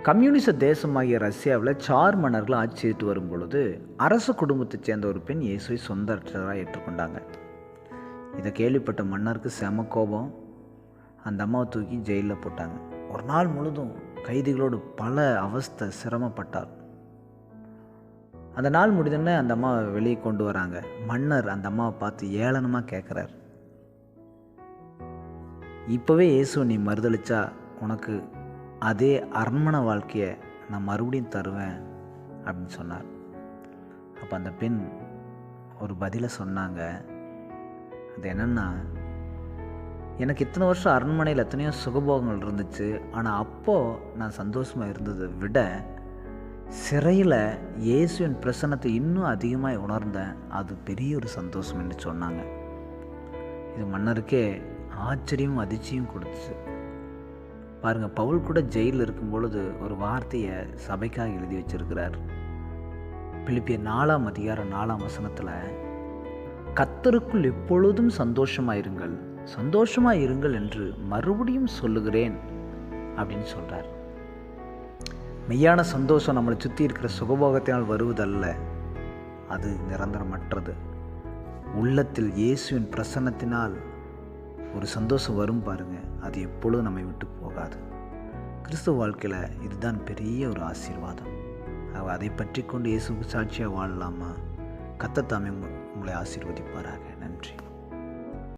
கம்யூனிச தேசமாகிய ரஷ்யாவில் சார் மன்னர்கள் ஆட்சி செய்துட்டு வரும் பொழுது அரச குடும்பத்தைச் சேர்ந்த ஒரு பெண் இயேசுவை சொந்த ரட்சகராக ஏற்றுக்கொண்டாங்க. இதை கேள்விப்பட்ட மன்னருக்கு செம கோபம். அந்த அம்மாவை தூக்கி ஜெயிலில் போட்டாங்க. ஒரு நாள் முழுதும் கைதிகளோடு பல அவஸ்தை சிரமப்பட்டார். அந்த நாள் முடிந்தோடனே அந்த அம்மாவை வெளியே கொண்டு வராங்க. மன்னர் அந்த அம்மாவை பார்த்து ஏளனமாக கேட்குறார், இப்போவே இயேசுவை நீ மறுதளிச்சா உனக்கு அதே அரண்மனை வாழ்க்கையை நான் மறுபடியும் தருவேன் அப்படின்னு சொன்னார். அப்போ அந்த பெண் ஒரு பதிலை சொன்னாங்க. அது என்னென்னா, எனக்கு இத்தனை வருஷம் அரண்மனையில் எத்தனையோ சுகபோகங்கள் இருந்துச்சு, ஆனால் அப்போது நான் சந்தோஷமாக இருந்ததை விட சிறையில் இயேசுவின் பிரசன்னத்தை இன்னும் அதிகமாக உணர்ந்தேன். அது பெரிய ஒரு சந்தோஷம் என்று சொன்னாங்க. இது மன்னருக்கே ஆச்சரியமும் அதிர்ச்சியும் கொடுத்துச்சு. பாருங்கள், பவுல் கூட ஜெயிலில் இருக்கும் பொழுது ஒரு வார்த்தையை சபைக்காக எழுதி வச்சிருக்கிறார். பிலிப்பியர் 4ஆம் அதிகாரம் 4ஆம் வசனத்தில், கர்த்தருக்குள் எப்பொழுதும் சந்தோஷமாக இருங்கள் என்று மறுபடியும் சொல்லுகிறேன் அப்படின்னு சொல்கிறார். மெய்யான சந்தோஷம் நம்மளை சுற்றி இருக்கிற சுகபோகத்தினால் வருவதல்ல, அது நிரந்தரமற்றது. உள்ளத்தில் இயேசுவின் பிரசன்னத்தினால் ஒரு சந்தோஷம் வரும் பாருங்க, அது எப்பொழுதும் நம்மை விட்டு போகாது. கிறிஸ்துவ வாழ்க்கையில் இதுதான் பெரிய ஒரு ஆசீர்வாதம். அதை பற்றி கொண்டு இயேசுக்கு சாட்சியாக வாழலாமா? கர்த்தர் தாமே உங்களை ஆசீர்வதிப்பாராக.